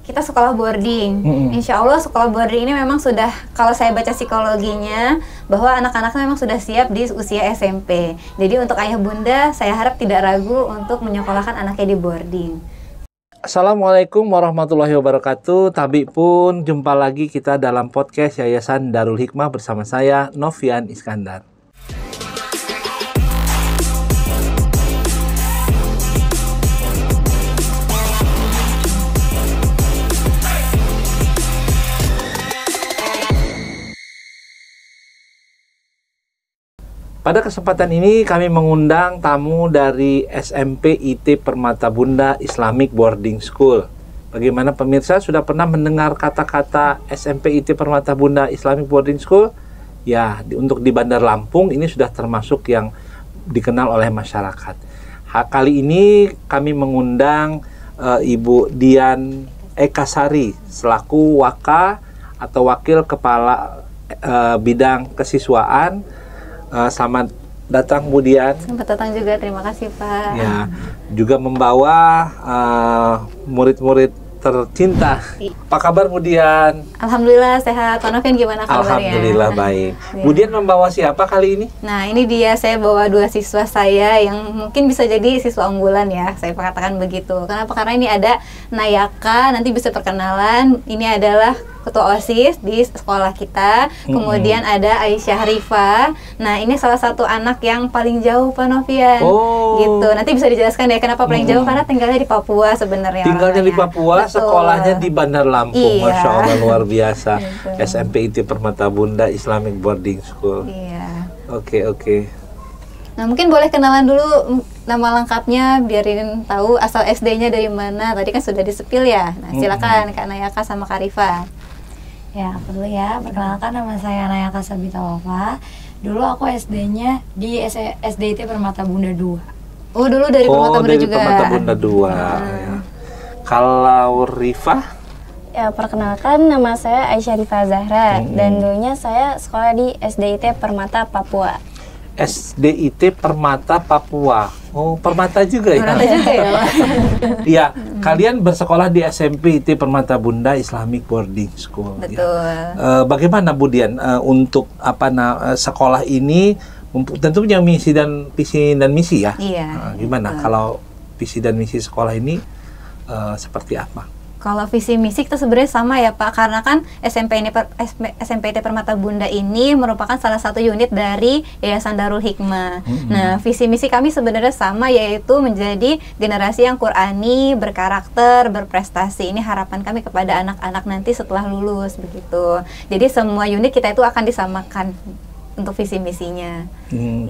kita sekolah boarding. Insya Allah sekolah boarding ini memang sudah, kalau saya baca psikologinya, bahwa anak-anaknya memang sudah siap di usia SMP. Jadi untuk ayah bunda, saya harap tidak ragu untuk menyekolahkan anaknya di boarding. Assalamualaikum warahmatullahi wabarakatuh. Tabi pun jumpa lagi kita dalam podcast Yayasan Darul Hikmah bersama saya Novian Iskandar. Pada kesempatan ini kami mengundang tamu dari SMP IT Permata Bunda Islamic Boarding School. Bagaimana pemirsa sudah pernah mendengar kata-kata SMP IT Permata Bunda Islamic Boarding School? Ya, untuk di Bandar Lampung ini sudah termasuk yang dikenal oleh masyarakat. Kali ini kami mengundang Ibu Dian Ekasari selaku Waka atau Wakil Kepala Bidang Kesiswaan. Selamat datang Bu Dian. Selamat datang juga, terima kasih Pak. Ya, juga membawa murid-murid tercinta. Apa kabar Bu Dian? Alhamdulillah sehat. Pak Novian gimana kabarnya? Alhamdulillah baik. Bu Dian membawa siapa kali ini? Nah ini dia, saya bawa dua siswa saya yang mungkin bisa jadi siswa unggulan ya, saya katakan begitu. Kenapa? Karena ini ada Nayaka, nanti bisa perkenalan. Ini adalah Ketua OSIS di sekolah kita. Kemudian ada Aisyah Rifa. Nah ini salah satu anak yang paling jauh Pak Novian. Gitu. Nanti bisa dijelaskan ya kenapa paling jauh, karena tinggalnya di Papua sebenarnya. Tinggalnya di Papua, betul. Sekolahnya di Bandar Lampung. Iya. Masya Allah luar biasa. SMP IT Permata Bunda Islamic Boarding School. Iya. Oke. Nah mungkin boleh kenalan dulu nama lengkapnya, biarin tahu asal SD-nya dari mana. Tadi kan sudah disepil ya. Nah silakan Kak Nayaka sama Kak Rifa. Ya, aku dulu ya. Perkenalkan, nama saya Nayaka Sabita Wafa. Dulu aku SD-nya di SDIT Permata Bunda 2. Oh, dulu dari Permata Bunda juga. Permata Bunda 2. Ya. Kalau Rifa? Ya, perkenalkan, nama saya Aisyah Rifa Zahra. Dan dulunya saya sekolah di SDIT Permata Papua. SDIT Permata Papua. Oh, Permata juga ya? Permata juga ya? Iya, kalian bersekolah di SMP IT Permata Bunda Islamic Boarding School. Betul. Ya. Bagaimana Bu Dian untuk sekolah ini tentu punya visi dan misi ya? Iya. Gimana kalau visi dan misi sekolah ini seperti apa? Kalau visi misi kita sebenarnya sama ya Pak, karena kan SMPT Permata Bunda ini merupakan salah satu unit dari Yayasan Darul Hikmah. Nah, visi misi kami sebenarnya sama, yaitu menjadi generasi yang Qur'ani, berkarakter, berprestasi. Ini harapan kami kepada anak-anak nanti setelah lulus begitu. Jadi semua unit kita itu akan disamakan untuk visi misinya.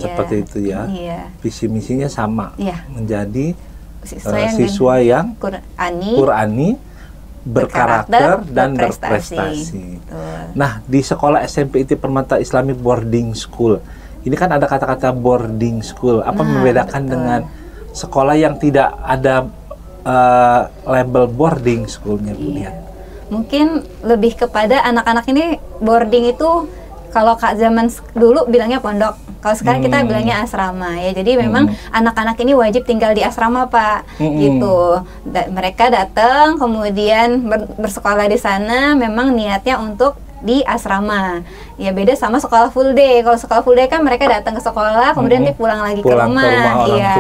Seperti itu ya. Iya. Visi misinya sama. Iya. Menjadi siswa yang Qur'ani, berkarakter dan berprestasi. Nah, di sekolah SMP IT Permata Islamic Boarding School, ini kan ada kata-kata boarding school. Apa membedakan dengan sekolah yang tidak ada label boarding schoolnya, Bu Dian? Mungkin lebih kepada anak-anak ini boarding itu, kalau Kak zaman dulu bilangnya pondok, kalau sekarang kita bilangnya asrama ya. Jadi memang anak-anak ini wajib tinggal di asrama Pak, gitu. Mereka datang kemudian bersekolah di sana, memang niatnya untuk di asrama. Ya beda sama sekolah full day. Kalau sekolah full day kan mereka datang ke sekolah kemudian nanti pulang lagi ke rumah. Iya.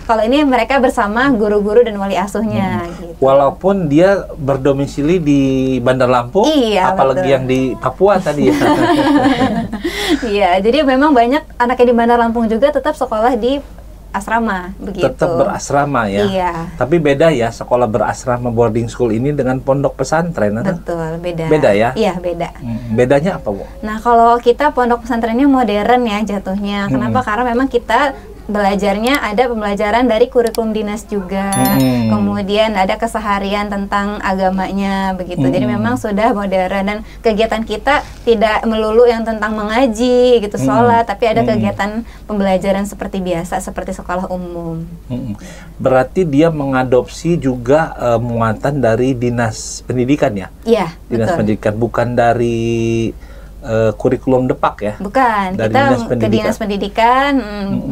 Kalau ini mereka bersama guru-guru dan wali asuhnya. Gitu. Walaupun dia berdomisili di Bandar Lampung, apalagi yang di Papua tadi ya. Iya, jadi memang banyak anak yang di Bandar Lampung juga tetap sekolah di asrama, begitu. Tetap berasrama ya. Iya. Tapi beda ya sekolah berasrama boarding school ini dengan pondok pesantren. Betul, beda. Beda ya? Iya, beda. Bedanya apa, Bu? Nah, kalau kita pondok pesantrennya modern ya jatuhnya. Kenapa? Karena memang kita belajarnya ada pembelajaran dari kurikulum dinas juga, kemudian ada keseharian tentang agamanya begitu. Jadi memang sudah modern dan kegiatan kita tidak melulu yang tentang mengaji gitu, sholat, tapi ada kegiatan pembelajaran seperti biasa, seperti sekolah umum. Berarti dia mengadopsi juga muatan dari dinas pendidikan ya? Iya, dinas betul. Pendidikan, bukan dari kurikulum Depak ya? Bukan, dari kita dinas ke dinas pendidikan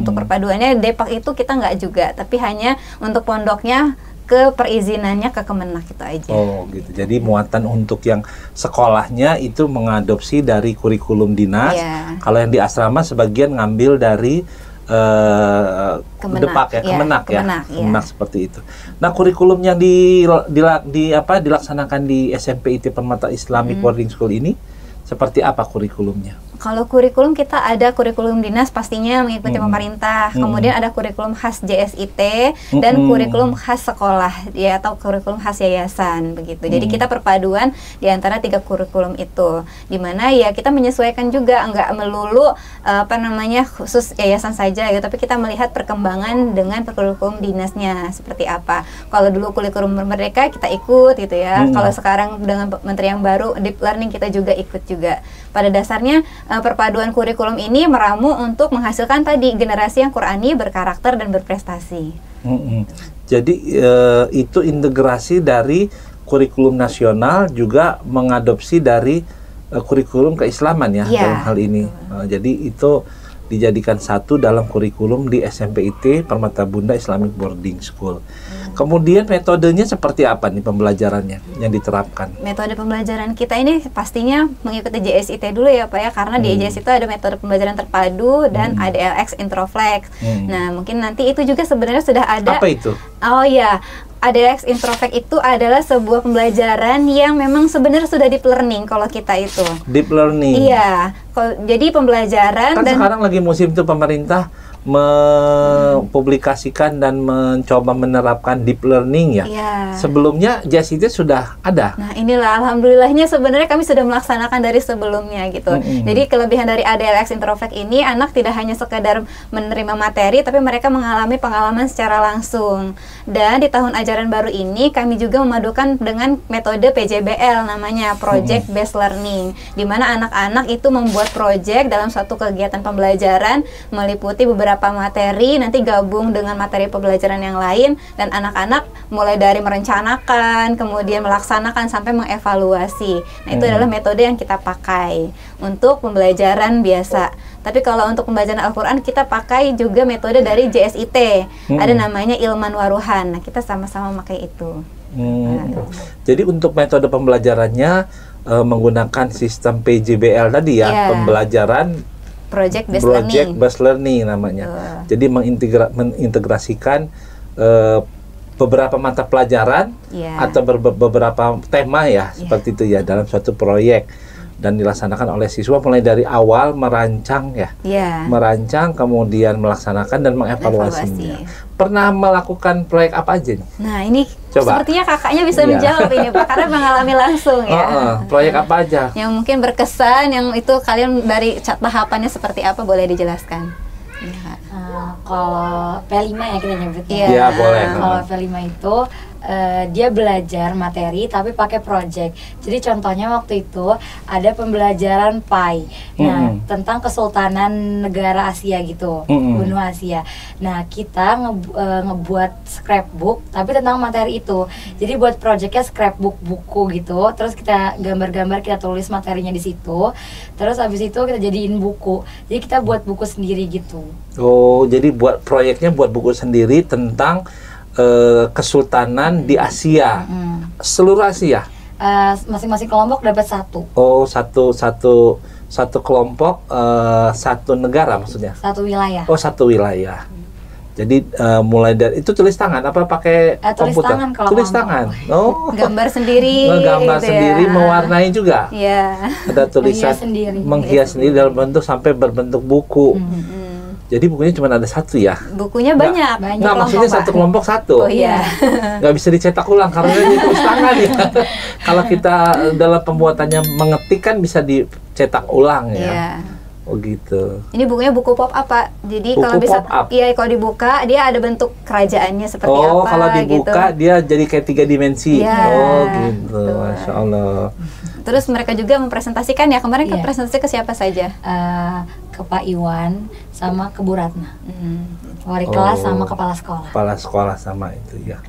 untuk perpaduannya. Depak itu kita nggak juga, tapi hanya untuk pondoknya ke perizinannya ke Kemenak itu aja. Oh gitu. Jadi muatan untuk yang sekolahnya itu mengadopsi dari kurikulum dinas. Iya. Kalau yang di asrama sebagian ngambil dari Kemenak, Depak ya, iya, Kemenak ya, Kemenak, iya. Kemenak seperti itu. Nah kurikulum yang dilaksanakan di SMP IT Permata Islamic Boarding School ini seperti apa kurikulumnya? Kalau kurikulum kita ada kurikulum dinas pastinya mengikuti pemerintah, kemudian ada kurikulum khas JSIT dan kurikulum khas sekolah ya atau kurikulum khas yayasan begitu. Jadi kita perpaduan di antara 3 kurikulum itu, di mana ya kita menyesuaikan juga, nggak melulu khusus yayasan saja gitu, tapi kita melihat perkembangan dengan kurikulum dinasnya seperti apa. Kalau dulu kurikulum Merdeka kita ikut gitu ya. Kalau sekarang dengan menteri yang baru Deep Learning kita juga ikut juga. Pada dasarnya perpaduan kurikulum ini meramu untuk menghasilkan tadi generasi yang Qurani, berkarakter dan berprestasi. Jadi itu integrasi dari kurikulum nasional juga mengadopsi dari kurikulum keislaman ya dalam hal ini. Jadi itu dijadikan satu dalam kurikulum di SMP IT Permata Bunda Islamic Boarding School. Kemudian metodenya seperti apa nih pembelajarannya yang diterapkan? Metode pembelajaran kita ini pastinya mengikuti JSIT dulu ya Pak ya, karena di JSIT itu ada metode pembelajaran terpadu dan ADLX Introflex. Nah mungkin nanti itu juga sebenarnya sudah ada. Apa itu? Oh ya, ADLX Introflex itu adalah sebuah pembelajaran yang memang sebenarnya sudah deep learning kalau kita itu. Deep learning? Iya, jadi pembelajaran kan sekarang lagi musim tuh pemerintah mempublikasikan dan mencoba menerapkan deep learning ya. Sebelumnya JSIT sudah ada. Nah inilah alhamdulillahnya sebenarnya kami sudah melaksanakan dari sebelumnya gitu. Jadi kelebihan dari ADLX Introflex ini anak tidak hanya sekedar menerima materi, tapi mereka mengalami pengalaman secara langsung. Dan di tahun ajaran baru ini kami juga memadukan dengan metode PJBL namanya Project Based Learning, di mana anak-anak itu membuat project dalam suatu kegiatan pembelajaran meliputi beberapa materi, nanti gabung dengan materi pembelajaran yang lain, dan anak-anak mulai dari merencanakan, kemudian melaksanakan sampai mengevaluasi. Nah itu adalah metode yang kita pakai untuk pembelajaran biasa. Tapi kalau untuk pembelajaran Al-Quran kita pakai juga metode dari JSIT, ada namanya Ilman Waruhan. Nah kita sama-sama pakai itu. Jadi untuk metode pembelajarannya menggunakan sistem PJBL tadi ya, pembelajaran Project Based Learning namanya. Jadi mengintegrasikan beberapa mata pelajaran atau beberapa tema ya seperti itu ya dalam suatu proyek, dan dilaksanakan oleh siswa mulai dari awal merancang merancang, kemudian melaksanakan dan mengevaluasinya. Pernah melakukan proyek apa aja nih? Nah ini coba. Sepertinya kakaknya bisa menjawab ini Pak, karena mengalami langsung ya. Proyek apa aja? Yang mungkin berkesan, yang itu kalian dari tahapannya seperti apa, boleh dijelaskan? Kalau P5 ya kita nyebutnya. Iya boleh. Kalau P5 itu dia belajar materi tapi pakai project. Jadi contohnya waktu itu ada pembelajaran PAI. Nah, tentang kesultanan negara Asia gitu, benua Asia. Nah, kita ngebuat scrapbook tapi tentang materi itu. Jadi buat projectnya scrapbook buku gitu. Terus kita gambar-gambar, kita tulis materinya di situ. Terus habis itu kita jadiin buku. Jadi kita buat buku sendiri gitu. Oh, jadi buat proyeknya buat buku sendiri tentang kesultanan di Asia, seluruh Asia. Masing-masing kelompok dapat satu. Oh, satu kelompok, satu negara maksudnya. Satu wilayah. Oh, satu wilayah. Jadi mulai dari itu tulis tangan apa pakai tulis komputer? Tangan kalau tulis tangan. Oh. Gambar sendiri. Gambar gitu sendiri, ya. mewarnai juga. Iya. Ada tulisan menghias sendiri dalam bentuk sampai berbentuk buku. Jadi bukunya cuma ada satu ya? Bukunya banyak. Nggak, maksudnya satu kelompok satu. Oh iya. Nggak bisa dicetak ulang karena ini tulis tangan ya. Kalau kita dalam pembuatannya mengetik kan bisa dicetak ulang ya. Iya. Oh gitu. Ini bukunya buku pop up. Jadi kalau bisa, iya kalau dibuka dia ada bentuk kerajaannya seperti apa. Oh kalau dibuka gitu. Dia jadi kayak 3 dimensi. Ya, oh gitu, Masya Allah. Terus mereka juga mempresentasikan ya, kemarin presentasi ke siapa saja? Ke Pak Iwan sama ke Bu Ratna. Wali kelas sama kepala sekolah. Kepala sekolah sama itu ya.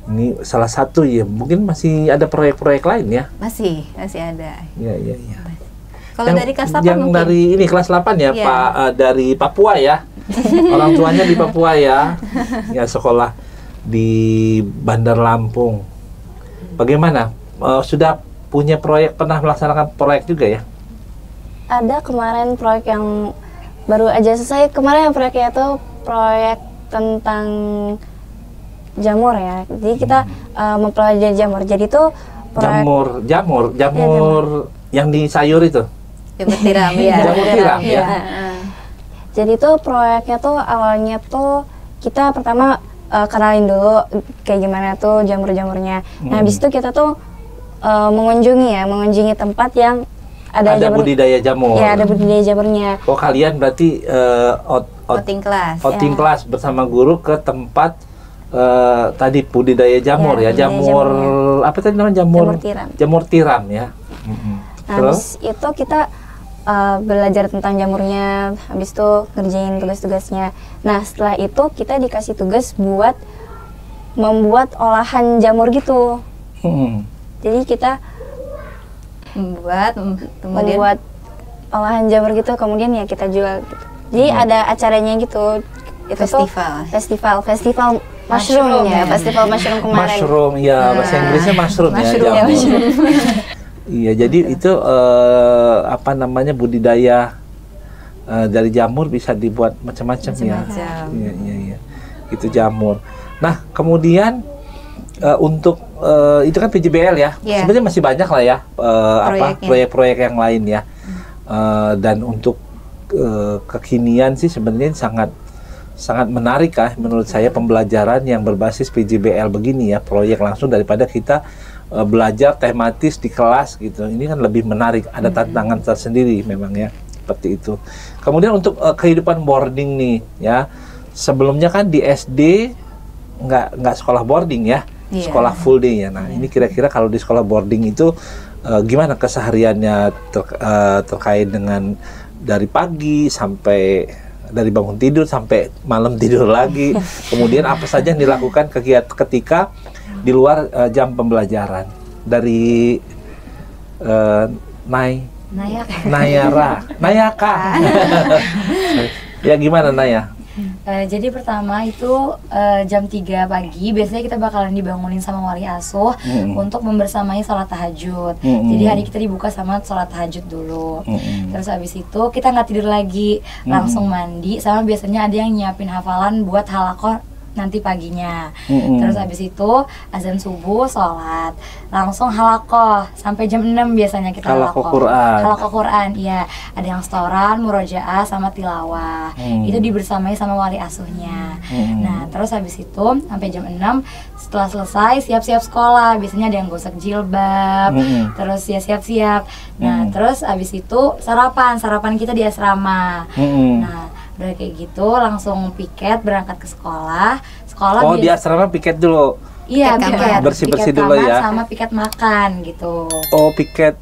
Ini salah satu ya, mungkin masih ada proyek-proyek lain ya? Masih ada. Iya. Kalau dari kelas 8 yang mungkin? Dari ini kelas 8 ya, Pak, dari Papua ya. Orang tuanya di Papua ya. Ya sekolah di Bandar Lampung. Bagaimana? Sudah punya proyek, pernah melaksanakan proyek juga ya? Ada kemarin proyek yang baru aja selesai. Kemarin proyeknya itu proyek tentang jamur ya. Jadi kita mempelajari jamur. Jadi itu proyek jamur yang di sayur itu. Jamur tiram ya. Jamur tiram ya. Jadi tuh proyeknya tuh awalnya tuh kita pertama kenalin dulu kayak gimana tuh jamur-jamurnya. Nah, habis itu kita tuh mengunjungi tempat yang ada budidaya jamur. Ya, ada budidaya jamurnya. Oh, kalian berarti outing kelas bersama guru ke tempat tadi budidaya jamur ya, jamur apa tadi namanya, jamur tiram ya. Nah, habis itu kita belajar tentang jamurnya, habis itu ngerjain tugas-tugasnya. Nah, setelah itu kita dikasih tugas buat membuat olahan jamur gitu. Jadi kita membuat olahan jamur gitu, kemudian ya kita jual gitu. Jadi ada acaranya gitu. Itu festival mushroom ya, festival mushroom kemarin. Mushroom ya, bahasa Inggrisnya mushroom ya, jamur. Iya, jadi itu apa namanya, budidaya dari jamur bisa dibuat macam-macam ya. Iya. Itu jamur. Nah, kemudian untuk itu kan PJBL ya. Sebenarnya masih banyak lah ya proyek-proyek yang lain ya. Dan untuk kekinian sih sebenarnya sangat menarik menurut saya pembelajaran yang berbasis PJBL begini ya, proyek langsung daripada kita belajar tematis di kelas gitu. Ini kan lebih menarik, ada tantangan tersendiri memang ya, seperti itu. Kemudian untuk kehidupan boarding nih ya, sebelumnya kan di SD nggak sekolah boarding ya, sekolah full day ya. Nah, ini kira-kira kalau di sekolah boarding itu gimana kesehariannya terkait dengan dari pagi sampai, dari bangun tidur sampai malam tidur lagi. Kemudian apa saja yang dilakukan kegiatan ketika di luar jam pembelajaran dari Nayaka. Ya, gimana Naya? Jadi pertama itu jam 3 pagi biasanya kita bakalan dibangunin sama wali asuh untuk membersamai sholat tahajud. Jadi hari kita dibuka sama sholat tahajud dulu. Terus habis itu kita nggak tidur lagi, langsung mandi, sama biasanya ada yang nyiapin hafalan buat halaqah nanti paginya. Terus habis itu azan subuh, sholat, langsung halaqah sampai jam 6 biasanya kita halaqah Quran. Iya, ada yang setoran, murojaah sama tilawah. Itu dibersamai sama wali asuhnya. Nah, terus habis itu sampai jam 6 setelah selesai siap-siap sekolah. Biasanya ada yang gosok jilbab, terus ya siap-siap. Nah, terus habis itu sarapan kita di asrama. Nah, udah kayak gitu langsung piket berangkat ke sekolah. Di asrama piket dulu. Iya, piket bersih-bersih piket dulu kamar ya. sama piket makan gitu. Oh, piket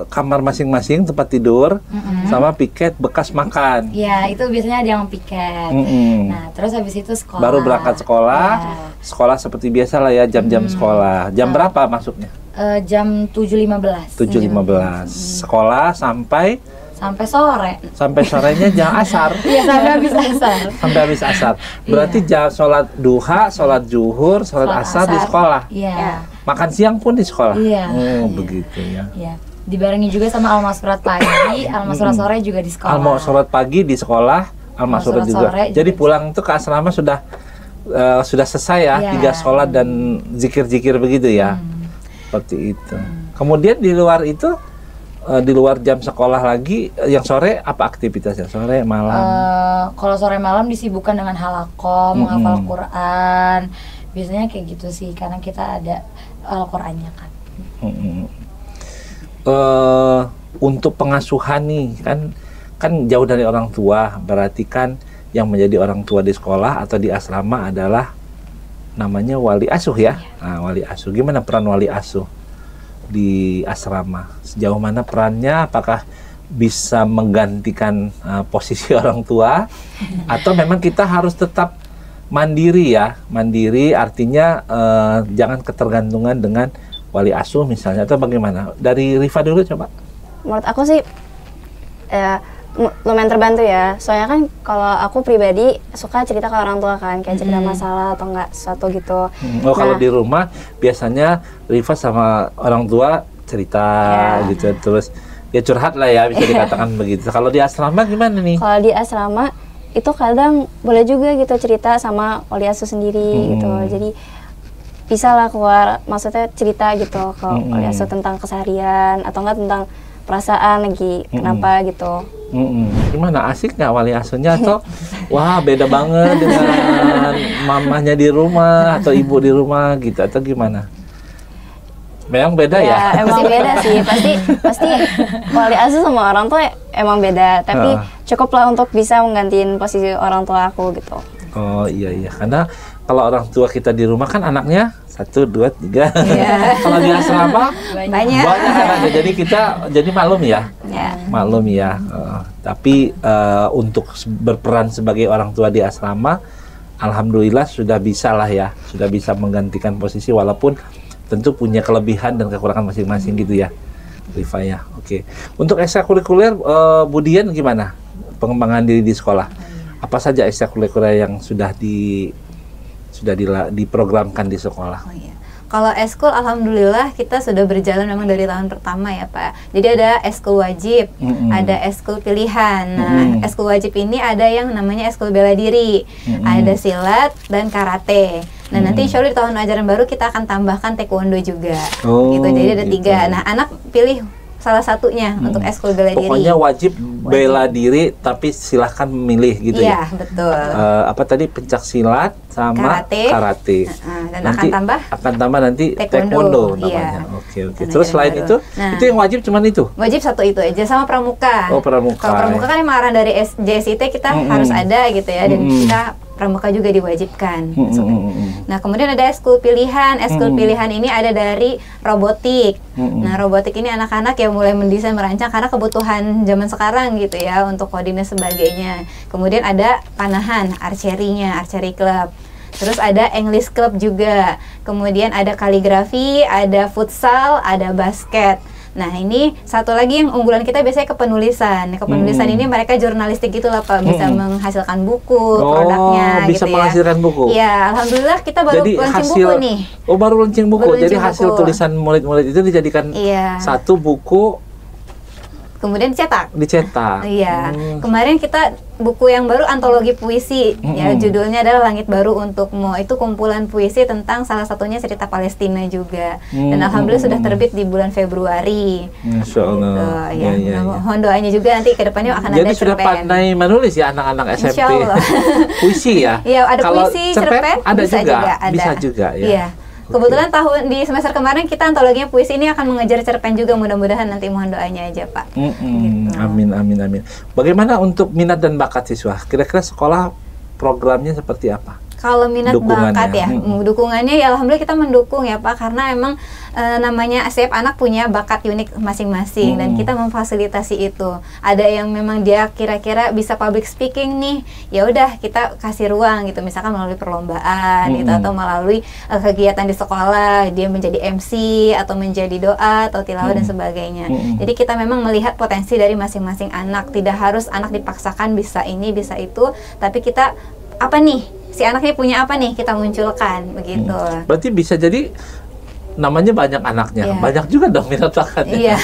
kamar masing-masing tempat tidur, sama piket bekas makan. Iya, itu biasanya ada yang piket. Nah, terus habis itu sekolah. Baru berangkat sekolah. Sekolah seperti biasa lah ya, jam-jam sekolah. Jam berapa masuknya? Jam 7.15. 7.15. Sekolah sampai sore. Sampai sorenya jam asar. Iya, sampai habis asar. Sampai habis asar. Berarti jam sholat duha, sholat zuhur, sholat asar di sekolah. Iya. Makan siang pun di sekolah. Iya. Begitu ya. Iya. Dibarengi juga sama almasurat pagi, almasurat sore juga di sekolah. Almasurat pagi di sekolah, almasurat juga. Jadi pulang itu ke asrama sudah selesai ya, 3 sholat dan zikir-zikir begitu ya. Seperti itu. Kemudian di luar itu, di luar jam sekolah lagi, yang sore apa aktivitasnya? Sore, malam? Kalau sore malam disibukkan dengan halaqah, menghafal Quran. Biasanya kayak gitu sih, karena kita ada Al-Qurannya kan. Untuk pengasuhan nih, kan jauh dari orang tua, berarti kan yang menjadi orang tua di sekolah atau di asrama adalah namanya wali asuh ya. Nah, wali asuh, gimana peran wali asuh di asrama? Sejauh mana perannya? Apakah bisa menggantikan posisi orang tua atau memang kita harus tetap mandiri ya? Mandiri artinya jangan ketergantungan dengan wali asuh misalnya, atau bagaimana? Dari Rifa dulu coba. Menurut aku sih lumayan terbantu ya. Soalnya kan kalau aku pribadi suka cerita ke orang tua kan, kayak cerita masalah atau enggak sesuatu gitu. Oh, kalau di rumah biasanya Rifa sama orang tua cerita gitu, terus ya curhat lah ya, bisa dikatakan begitu. Kalau di asrama gimana nih? Kalau di asrama itu kadang boleh juga gitu cerita sama wali asuh sendiri gitu. Jadi bisa lah keluar, maksudnya cerita gitu ke wali asuh tentang keseharian atau enggak tentang perasaan lagi kenapa gitu. Gimana, asik nggak wali asuhnya atau wah beda banget dengan mamanya di rumah atau ibu di rumah gitu atau gimana? Memang beda ya? Emang beda sih, pasti wali asuh sama orang tua emang beda, tapi cukuplah untuk bisa menggantiin posisi orang tua aku gitu. Oh iya, karena kalau orang tua kita di rumah kan anaknya 1, 2, 3. Kalau di asrama banyak anaknya, jadi kita maklum ya. Maklum ya. Tapi untuk berperan sebagai orang tua di asrama, alhamdulillah sudah bisa lah ya, sudah bisa menggantikan posisi walaupun tentu punya kelebihan dan kekurangan masing-masing gitu ya, Rifa ya. Oke. Untuk ekstrakurikuler, Budian gimana pengembangan diri di sekolah? Apa saja ekstrakurikuler yang sudah diprogramkan di sekolah? Oh, iya. Kalau eskul, alhamdulillah kita sudah berjalan memang dari tahun pertama ya Pak. Jadi ada eskul wajib, ada eskul pilihan. Nah, eskul wajib ini ada yang namanya eskul bela diri, ada silat dan karate. Nah, nanti insya Allah di tahun ajaran baru kita akan tambahkan taekwondo juga. Gitu. Jadi ada 3. Nah, anak pilih salah satunya untuk eskul bela diri. Pokoknya wajib bela diri, tapi silahkan memilih gitu ya. Iya, betul. Apa tadi, pencak silat sama karate. Dan nanti akan tambah nanti taekwondo namanya. Oke. Terus selain itu yang wajib cuman itu? Wajib satu itu aja, sama pramuka. Oh, pramuka. Kalau pramuka kan emang arahan dari JSIT kita harus ada gitu ya, dan kita pramuka juga diwajibkan. Nah, kemudian ada eskul pilihan. Eskul pilihan ini ada dari robotik. Nah, robotik ini anak-anak yang mulai mendesain, merancang karena kebutuhan zaman sekarang gitu ya, untuk coding dan sebagainya. Kemudian ada panahan, archery-nya, archery club. Terus ada English club juga. Kemudian ada kaligrafi, ada futsal, ada basket. Nah, ini satu lagi yang unggulan kita biasanya kepenulisan. Kepenulisan ini mereka jurnalistik gitu lah Pak, bisa menghasilkan buku, produknya bisa gitu menghasilkan buku. Iya, alhamdulillah kita baru launching buku nih. Oh, baru launching buku. Jadi hasil tulisan murid-murid itu dijadikan satu buku, kemudian dicetak. Iya. Kemarin kita buku yang baru antologi puisi, ya judulnya adalah Langit Baru Untukmu. Itu kumpulan puisi tentang salah satunya cerita Palestina juga. Dan alhamdulillah sudah terbit di bulan Februari. Masya Allah. Gitu, ya. Mohon doanya juga nanti ke depannya akan ada cerpen. Jadi sudah pandai menulis ya anak-anak SMP. Insya Allah. Puisi ya? Iya, ada puisi, cerpen, bisa juga ya. Iya. Kebetulan tahun di semester kemarin kita antologinya puisi ini akan mengejar cerpen juga, mudah-mudahan nanti mohon doanya aja Pak. Gitu. Amin. Bagaimana untuk minat dan bakat siswa? Kira-kira sekolah programnya seperti apa? Kalau minat bakat ya, dukungannya ya alhamdulillah kita mendukung ya Pak, karena emang namanya setiap anak punya bakat unik masing-masing dan kita memfasilitasi itu. Ada yang memang dia kira-kira bisa public speaking nih, ya udah kita kasih ruang gitu, misalkan melalui perlombaan gitu, atau melalui kegiatan di sekolah dia menjadi MC atau menjadi doa atau tilawah dan sebagainya. Jadi kita memang melihat potensi dari masing-masing anak, tidak harus anak dipaksakan bisa ini bisa itu, tapi kita apa nih, si anaknya punya apa nih, kita munculkan begitu. Berarti bisa jadi namanya banyak anaknya, banyak juga dong minat bakatnya. Iya,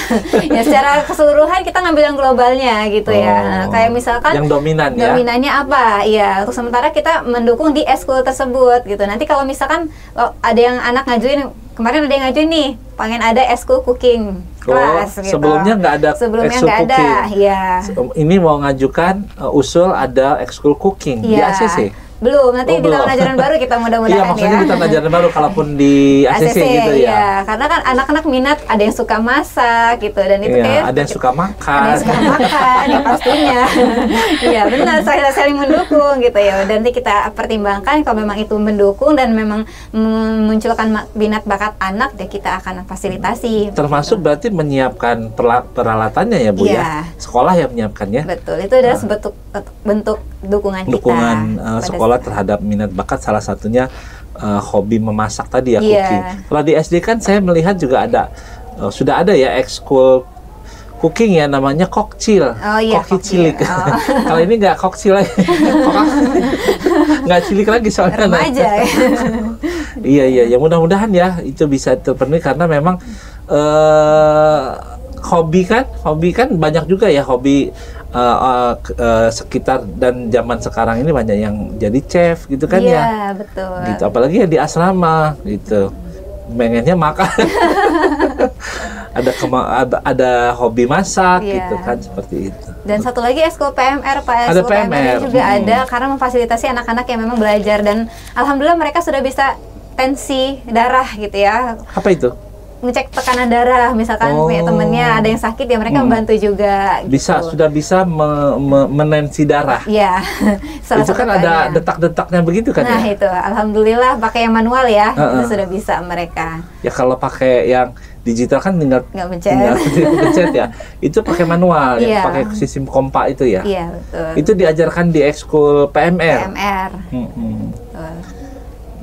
ya secara keseluruhan kita ngambil yang globalnya gitu ya. Kayak misalkan yang dominan ya. Dominannya apa? Iya, untuk sementara kita mendukung di eskul tersebut gitu. Nanti kalau misalkan ada yang anak ngajuin, kemarin ada yang ngajuin nih, pengen ada eskul cooking kelas gitu. Sebelumnya nggak ada ekskul cooking. Iya. Ini mau ngajukan usul ada ekskul cooking di ACC. Belum, nanti di tahun ajaran baru kita mudah-mudahan ya. Iya, maksudnya di tahun ajaran baru kalaupun di ACC gitu ya. Iya, karena kan anak-anak minat, ada yang suka masak gitu, dan itu kayak ada yang suka makan. Ada yang suka makan, ya pastinya. Iya, benar, saling mendukung gitu ya. Dan nanti kita pertimbangkan kalau memang itu mendukung dan memang memunculkan minat bakat anak, ya kita akan fasilitasi. Termasuk berarti menyiapkan peralatannya ya Bu ya. Sekolah yang menyiapkannya. Betul, itu adalah bentuk dukungan kita. Sekolah terhadap minat bakat, salah satunya hobi memasak tadi ya, cooking. Kalau di SD kan saya melihat juga ada sudah ada ya ekskul cooking ya, namanya kokcil. Oh iya, koki kokcil. cilik. Kalau ini nggak kokcil lagi, nggak cilik lagi soalnya. Remaja ya. Iya, ya mudah-mudahan ya itu bisa terpenuhi karena memang hobi kan banyak juga ya hobi sekitar dan zaman sekarang ini banyak yang jadi chef gitu kan ya. Iya, betul. Gitu, apalagi ya di asrama gitu. Pengennya makan. ada hobi masak gitu kan, seperti itu. Dan satu lagi eskul PMR Pak, Ada eskul PMR juga PMR. ada karena memfasilitasi anak-anak yang memang belajar dan alhamdulillah mereka sudah bisa tensi darah gitu ya. Apa itu? Ngecek tekanan darah, misalkan punya temennya ada yang sakit ya mereka membantu juga gitu. Sudah bisa menensi darah. Iya. Itu kan ada detak-detaknya begitu kan Nah ya? itu, alhamdulillah pakai yang manual ya, itu sudah bisa mereka. Ya kalau pakai yang digital kan tinggal pencet ya. Itu pakai manual, Iya. yang pakai sistem kompa itu ya. Iya betul. Itu diajarkan di ekskul PMR. PMR. Betul.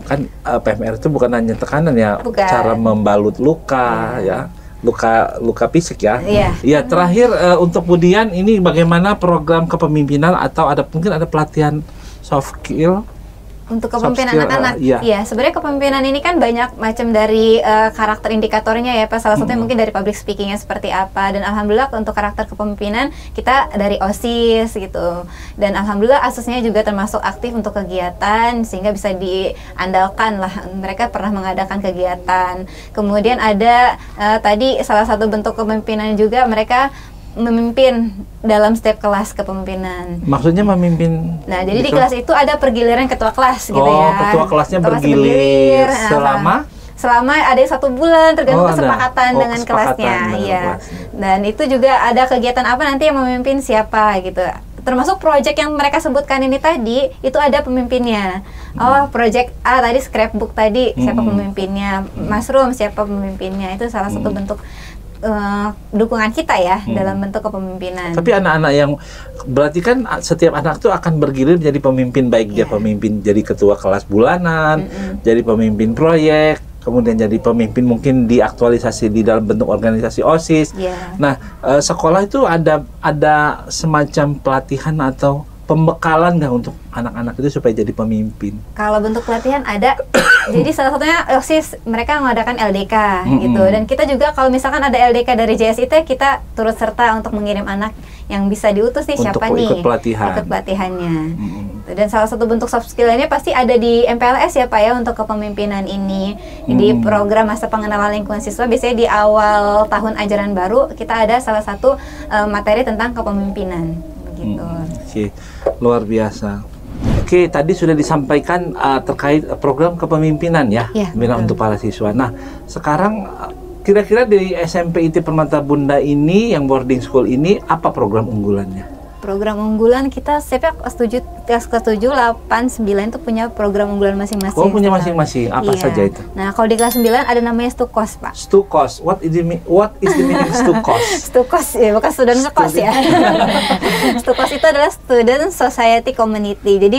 Kan PMR itu bukan hanya tekanan ya, Bukan. cara membalut luka ya, luka fisik ya. Iya. Ya terakhir untuk Budian ini bagaimana program kepemimpinan atau mungkin ada pelatihan soft skill? Untuk Soft kepemimpinan skill, anak-anak, iya. ya sebenarnya kepemimpinan ini kan banyak macam dari karakter indikatornya ya Pak. Salah satunya mungkin dari public speakingnya seperti apa. Dan alhamdulillah untuk karakter kepemimpinan kita dari OSIS gitu. Dan alhamdulillah asusnya juga termasuk aktif untuk kegiatan sehingga bisa diandalkan lah. Mereka pernah mengadakan kegiatan. Kemudian ada tadi salah satu bentuk kepemimpinan juga mereka memimpin dalam setiap kelas kepemimpinan. Maksudnya memimpin. Nah, jadi di kelas itu ada pergiliran ketua kelas gitu ya. Ketua kelasnya Ketua kelas bergilir Nah, selama ada 1 bulan tergantung kesepakatan dengan kelasnya. Iya. Dan itu juga ada kegiatan apa nanti yang memimpin siapa gitu. Termasuk proyek yang mereka sebutkan ini tadi itu ada pemimpinnya. Oh, proyek A tadi scrapbook tadi siapa pemimpinnya, mushroom siapa pemimpinnya. Itu salah satu bentuk dukungan kita ya dalam bentuk kepemimpinan. Tapi anak-anak yang berarti kan setiap anak itu akan bergilir menjadi pemimpin, baik dia pemimpin jadi ketua kelas bulanan, jadi pemimpin proyek, kemudian jadi pemimpin mungkin diaktualisasi di dalam bentuk organisasi OSIS. Nah, sekolah itu ada semacam pelatihan atau pembekalan nggak untuk anak-anak itu supaya jadi pemimpin? Kalau bentuk pelatihan ada, jadi salah satunya OSIS mereka mengadakan LDK gitu. Dan kita juga kalau misalkan ada LDK dari JSIT kita turut serta untuk mengirim anak yang bisa diutus nih untuk siapa nih ikut pelatihannya. Dan salah satu bentuk soft skill lainnya pasti ada di MPLS ya Pak ya untuk kepemimpinan ini. Di program masa pengenalan lingkungan siswa biasanya di awal tahun ajaran baru kita ada salah satu materi tentang kepemimpinan gitu. Oke, luar biasa. Oke, tadi sudah disampaikan terkait program kepemimpinan ya, untuk para siswa. Nah, sekarang kira-kira di SMP IT Permata Bunda ini, yang boarding school ini, apa program unggulannya? Program unggulan kita setiap kelas 7, 8, 9 itu punya program unggulan masing-masing. Oh, punya masing-masing. Apa saja itu? Nah, kalau di kelas 9 ada namanya STUKOS, Pak. STUKOS. What is the meaning STUKOS? STUKOS ya, bukan student ngekos ya. STUKOS itu adalah Student Society Community. Jadi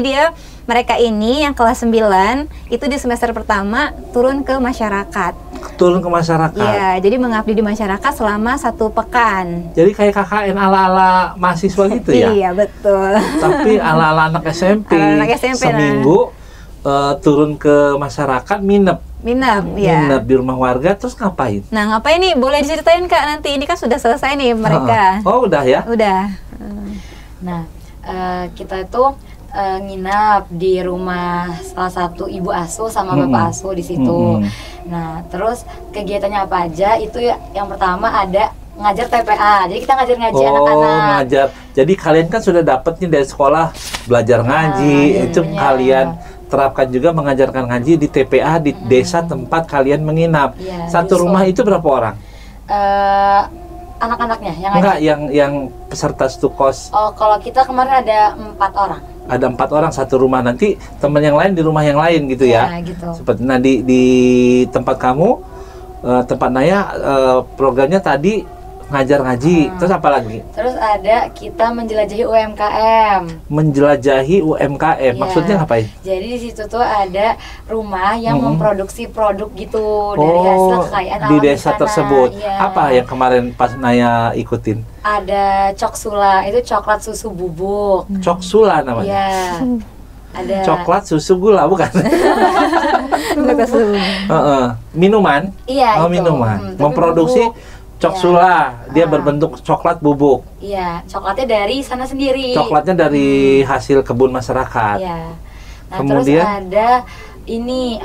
mereka ini yang kelas 9 itu di semester pertama turun ke masyarakat. Turun ke masyarakat. Iya, jadi mengabdi di masyarakat selama 1 pekan. Jadi kayak KKN ala-ala mahasiswa gitu ya? Iya, betul. Tapi ala-ala anak SMP. Anak SMP seminggu turun ke masyarakat, nginep di rumah warga, terus ngapain? Nah, ngapain nih? Boleh diceritain Kak nanti. Ini kan sudah selesai nih mereka. Oh, udah ya? Udah. Nah, kita itu nginap di rumah salah satu ibu asuh sama bapak asuh di situ. Nah, terus kegiatannya apa aja? Itu yang pertama ada ngajar TPA. Jadi kita ngajar-ngaji anak-anak. Ngajar. Jadi kalian kan sudah dapat nih dari sekolah belajar ngaji. Itu kalian terapkan juga mengajarkan ngaji di TPA di desa tempat kalian menginap. Satu rumah itu berapa orang? Anak-anaknya yang enggak, yang peserta STUKOS. Oh, kalau kita kemarin ada 4 orang. Ada 4 orang satu rumah, nanti teman yang lain di rumah yang lain gitu ya. Gitu. Seperti di tempat kamu, tempat Naya, programnya tadi ngajar ngaji. Terus apa lagi? Terus ada kita menjelajahi UMKM. Menjelajahi UMKM. Iya. Maksudnya ngapain? Jadi di situ tuh ada rumah yang memproduksi produk gitu dari hasil kekayaan alam di desa sana. tersebut. Iya. Apa yang kemarin pas Naya ikutin? Ada Coksula, itu coklat susu bubuk. Coksula namanya. Iya. Ada Coklat susu gula bukan? Heeh. Minuman. Iya, Oh, itu. minuman. Tapi Memproduksi bubuk. Coksula. Dia berbentuk coklat bubuk. Iya, coklatnya dari sana sendiri. Coklatnya dari hasil kebun masyarakat. Iya. Nah, Kemudian? terus ada ini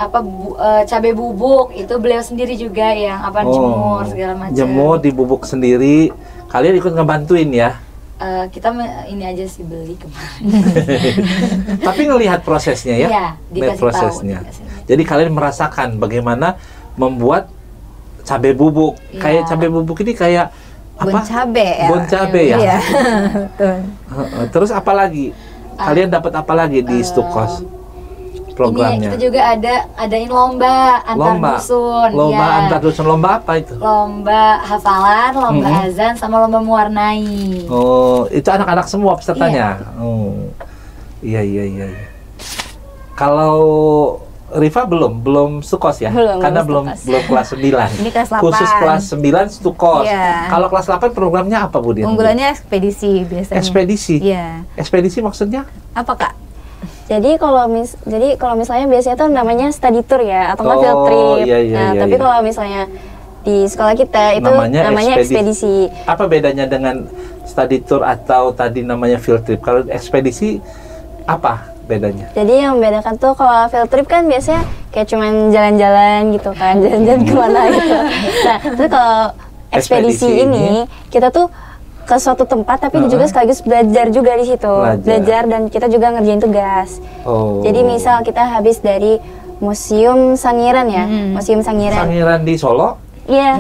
cabai bubuk, itu beliau sendiri juga yang jemur segala macam. Jemur dibubuk sendiri. Kalian ikut ngebantuin ya. Kita ini aja sih beli kemarin. Tapi ngelihat prosesnya ya. Iya, Lihat dikasih prosesnya. tahu. Jadi kalian merasakan bagaimana membuat cabai bubuk. Iya. Kayak cabai bubuk ini kayak Bon apa? cabe ya. Bon cabe ya. Iya. Betul. Terus apa lagi? Kalian dapat apa lagi di Stukos Ini programnya? kita juga adain lomba antar dusun. Lomba ya. antar dusun. Lomba apa itu? Lomba hafalan, lomba azan, sama lomba mewarnai. Oh, itu anak-anak semua pesertanya. Oh. Iya. Kalau Rifa belum Stukos ya? Belum Karena Stukos. belum kelas 9. Ini kelas 8. Khusus kelas 9 Stukos. Iya. Kalau kelas 8 programnya apa, Bu Dian? Unggulannya ekspedisi biasanya. Ekspedisi. Iya. Ekspedisi maksudnya? Apa Kak? Jadi kalau misalnya biasanya tuh namanya study tour ya atau nggak field Oh, trip. iya, Nah, iya, tapi iya. kalau misalnya di sekolah kita itu namanya ekspedisi. Apa bedanya dengan study tour atau tadi namanya field trip? Kalau ekspedisi apa bedanya? Jadi yang membedakan tuh kalau field trip kan biasanya kayak cuman jalan-jalan gitu kan, jalan-jalan kemana gitu. Nah, terus kalau ekspedisi ini kita tuh ke suatu tempat tapi juga sekaligus belajar juga di situ. Belajar dan kita juga ngerjain tugas. Oh. Jadi misal kita habis dari Museum Sangiran ya, Museum Sangiran. Sangiran di Solo? Iya.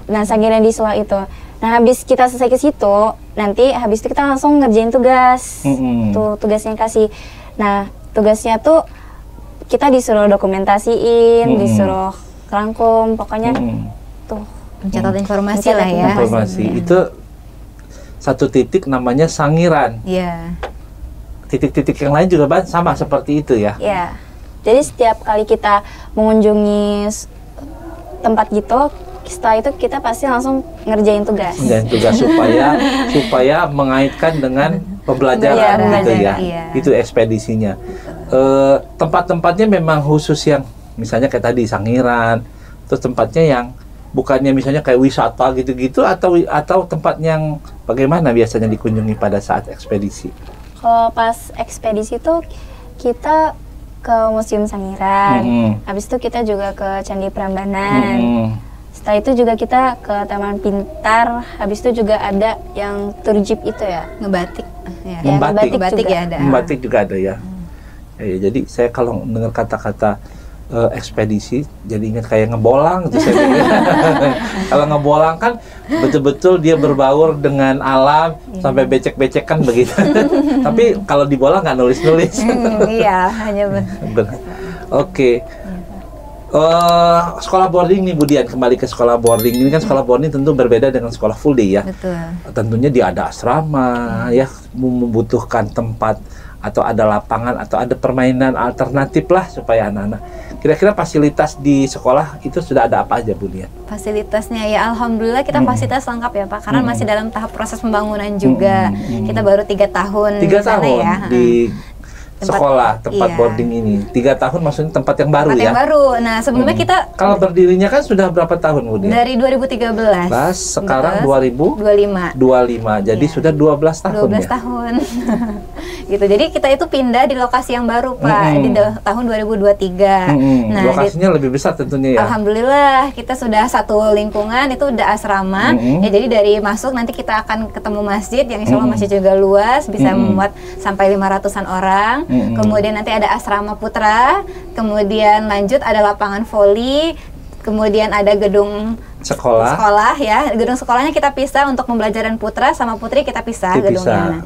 Nah, Sangiran di Solo itu. Nah, habis kita selesai ke situ, nanti habis itu kita langsung ngerjain tugas. Tuh tugasnya kasih. Nah, tugasnya tuh kita disuruh dokumentasiin, disuruh rangkum, pokoknya tuh Mencatat informasi lah ya. Informasi itu satu titik namanya Sangiran. Iya. Titik-titik yang lain juga sama seperti itu ya. ya. Jadi setiap kali kita mengunjungi tempat gitu, setelah itu kita pasti langsung ngerjain tugas. Ngerjain tugas supaya mengaitkan dengan pembelajaran gitu ya. Iya. Itu ekspedisinya. Tempat-tempatnya memang khusus yang misalnya kayak tadi Sangiran, terus tempatnya yang bukannya misalnya kayak wisata gitu-gitu atau tempat yang bagaimana biasanya dikunjungi pada saat ekspedisi? Kalau pas ekspedisi tuh kita ke Museum Sangiran, habis itu kita juga ke Candi Prambanan. Setelah itu juga kita ke Taman Pintar, habis itu juga ada yang tour jeep itu ya. Ngebatik. Ya. Ya, Membatik. Ngebatik ya ada. Membatik juga ada ya. Jadi saya kalau dengar kata-kata ekspedisi jadi ingat kayak ngebolang gitu saya pikir. Kalau ngebolang kan betul-betul dia berbaur dengan alam sampai becek-becekan begitu. Tapi kalau di bolang nggak nulis-nulis. Iya, hanya Oke. Sekolah boarding nih Bu Dian, kembali ke sekolah boarding. Ini kan sekolah boarding tentu berbeda dengan sekolah full day ya. betul. Tentunya dia ada asrama ya, membutuhkan tempat atau ada lapangan atau ada permainan alternatif lah supaya anak-anak. Kira-kira fasilitas di sekolah itu sudah ada apa aja Bu Dian? Fasilitasnya ya alhamdulillah kita fasilitas lengkap ya Pak, karena masih dalam tahap proses pembangunan juga. Kita baru 3 tahun 3 di sana tahun ya. di sekolah tempat iya. boarding ini. 3 tahun maksudnya tempat yang baru Tempat ya. yang baru. Nah, sebelumnya kita Kalau berdirinya kan sudah berapa tahun Bu Dian? dari 2013. Sekarang 25. 2025. Jadi sudah 12 tahun 12 ya. tahun. Gitu. Jadi kita itu pindah di lokasi yang baru Pak di tahun 2023. Nah, lokasinya lebih besar tentunya ya. alhamdulillah kita sudah satu lingkungan, itu udah asrama. Ya, jadi dari masuk nanti kita akan ketemu masjid yang insya Allah masjid juga luas, bisa memuat sampai 500-an orang. Kemudian nanti ada asrama putra, kemudian lanjut ada lapangan voli, kemudian ada gedung sekolah ya. Gedung sekolahnya kita pisah untuk pembelajaran putra sama putri kita pisah gedungnya.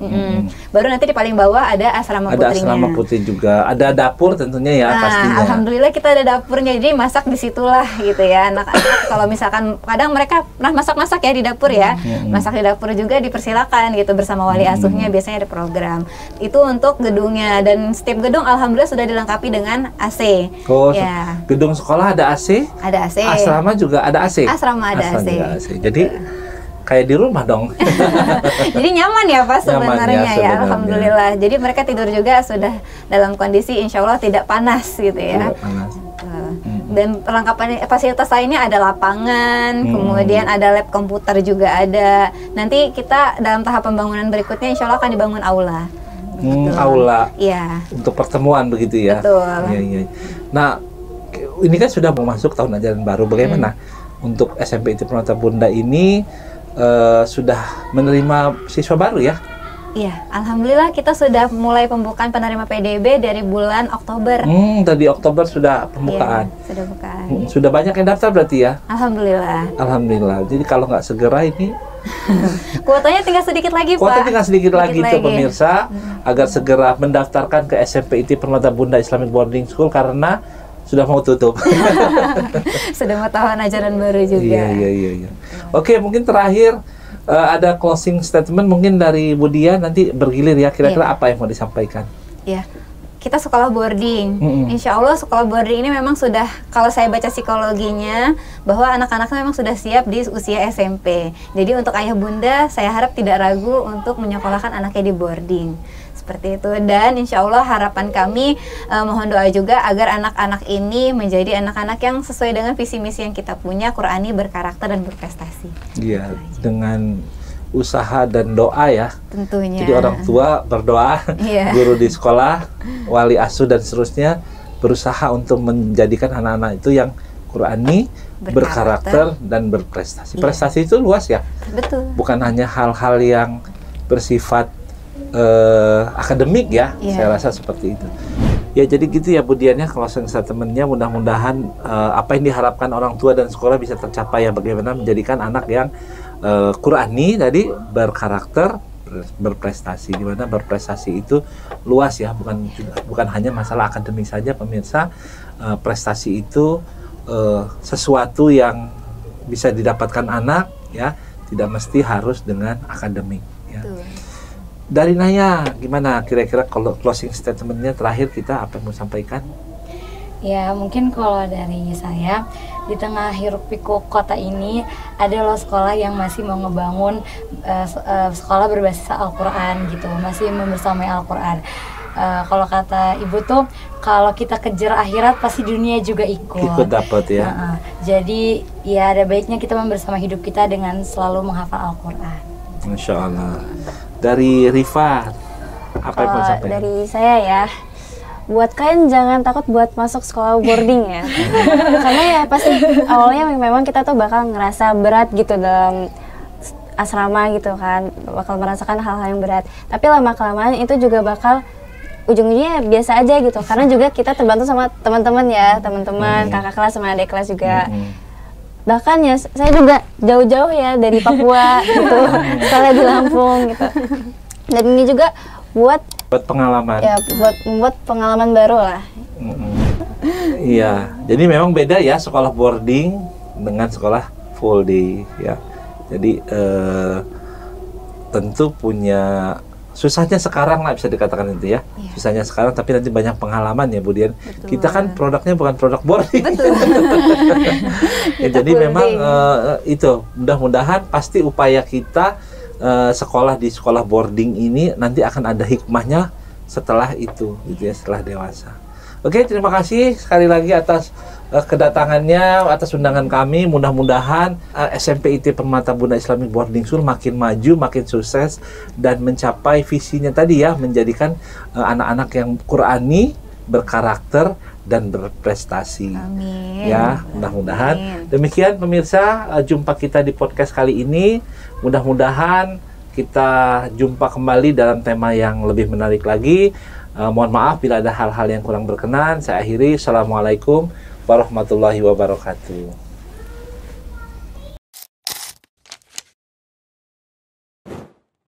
Baru nanti di paling bawah ada asrama putrinya. Ada asrama putri juga. Ada dapur tentunya ya pastinya. Alhamdulillah kita ada dapurnya. Jadi masak di situlah gitu ya. Anak-anak kalau misalkan kadang mereka pernah masak-masak ya di dapur ya. Masak di dapur juga dipersilakan gitu bersama wali asuhnya, biasanya ada program. Itu untuk gedungnya, dan setiap gedung alhamdulillah sudah dilengkapi dengan AC. Ya. Gedung sekolah ada AC? Ada AC. Asrama juga ada AC? Asrama ada AC. Jadi kayak di rumah dong. Jadi nyaman ya Pak sebenarnya ya, alhamdulillah. Jadi mereka tidur juga sudah dalam kondisi insya Allah tidak panas gitu ya. Tidak panas. Dan perlengkapan fasilitas lainnya ada lapangan, kemudian ada lab komputer juga ada. Nanti kita dalam tahap pembangunan berikutnya insya Allah akan dibangun aula. Aula. Iya. Untuk pertemuan begitu ya. Betul. Iya. Nah, ini kan sudah mau masuk tahun ajaran baru. Bagaimana untuk SMP ITB Permata Bunda ini sudah menerima siswa baru ya? Iya, alhamdulillah kita sudah mulai pembukaan penerima PDB dari bulan Oktober. Tadi Oktober sudah pembukaan. Iya, sudah bukaan. Sudah banyak yang daftar berarti ya? Alhamdulillah. Alhamdulillah. Jadi kalau nggak segera ini kuotanya tinggal sedikit lagi, Pak. Kuotanya tinggal sedikit lagi tuh pemirsa, agar segera mendaftarkan ke SMP ITB Permata Bunda Islamic Boarding School karena sudah mau tutup. Sudah mau tahun ajaran baru juga. Iya. Oke, mungkin terakhir ada closing statement mungkin dari Bu Dian, nanti bergilir ya, kira-kira apa yang mau disampaikan? Iya. Kita sekolah boarding. Insya Allah sekolah boarding ini memang sudah, kalau saya baca psikologinya, bahwa anak-anaknya memang sudah siap di usia SMP. Jadi untuk ayah bunda, saya harap tidak ragu untuk menyekolahkan anaknya di boarding. Seperti itu. Dan insya Allah harapan kami, mohon doa juga agar anak-anak ini menjadi anak-anak yang sesuai dengan visi misi yang kita punya, Qurani, berkarakter dan berprestasi. Iya, dengan usaha dan doa ya. Tentunya. Jadi orang tua berdoa, guru di sekolah, wali asuh dan seterusnya berusaha untuk menjadikan anak-anak itu yang Qurani, berkarakter dan berprestasi. Prestasi itu luas ya. Betul. Bukan hanya hal-hal yang bersifat akademik ya. Saya rasa seperti itu. Ya jadi gitu ya Bu Dian ya, closing statement-nya, mudah-mudahan apa yang diharapkan orang tua dan sekolah bisa tercapai ya, bagaimana menjadikan anak yang Qurani tadi, berkarakter, berprestasi. Di mana berprestasi itu luas ya, bukan hanya masalah akademik saja pemirsa. Prestasi itu sesuatu yang bisa didapatkan anak ya, tidak mesti harus dengan akademik ya. Dari Naya, gimana kira-kira kalau closing statement-nya terakhir kita apa yang mau sampaikan? Ya mungkin kalau dari saya, di tengah hiruk pikuk kota ini ada loh sekolah yang masih mau ngebangun sekolah berbasis Al-Quran gitu, masih membersamai Al-Quran. Kalau kata ibu tuh, kalau kita kejar akhirat pasti dunia juga ikut dapat ya. Jadi ya ada baiknya kita membersamai hidup kita dengan selalu menghafal Al-Quran. Masya Allah. Dari Rifa, apa yang mau sampaikan? Dari saya ya, buat kalian jangan takut buat masuk sekolah boarding ya. Karena ya pasti awalnya memang kita tuh bakal ngerasa berat gitu dalam asrama gitu kan, bakal merasakan hal-hal yang berat. Tapi lama-kelamaan itu juga bakal ujung-ujungnya biasa aja gitu, karena juga kita terbantu sama teman-teman ya, teman-teman, kakak kelas sama adik kelas juga. Bahkan ya saya juga jauh-jauh ya dari Papua gitu, sekolah di Lampung gitu. Dan ini juga buat pengalaman. Ya, membuat pengalaman baru lah. Iya, jadi memang beda ya sekolah boarding dengan sekolah full day ya. Jadi tentu punya susahnya sekarang lah, bisa dikatakan itu ya. Susahnya sekarang, tapi nanti banyak pengalaman ya Bu Dian. Kita kan produknya bukan produk boarding. Ya, jadi memang itu mudah-mudahan pasti upaya kita sekolah di sekolah boarding ini nanti akan ada hikmahnya setelah itu gitu ya, setelah dewasa. Oke, terima kasih sekali lagi atas kedatangannya, atas undangan kami. Mudah-mudahan SMP ITB Permata Bunda Islamic Boarding School makin maju, makin sukses dan mencapai visinya tadi ya, menjadikan anak-anak yang Qurani, berkarakter dan berprestasi. Amin. Ya, mudah-mudahan. Demikian pemirsa, jumpa kita di podcast kali ini. Mudah-mudahan kita jumpa kembali dalam tema yang lebih menarik lagi. Mohon maaf bila ada hal-hal yang kurang berkenan. Saya akhiri. Assalamualaikum warahmatullahi wabarakatuh.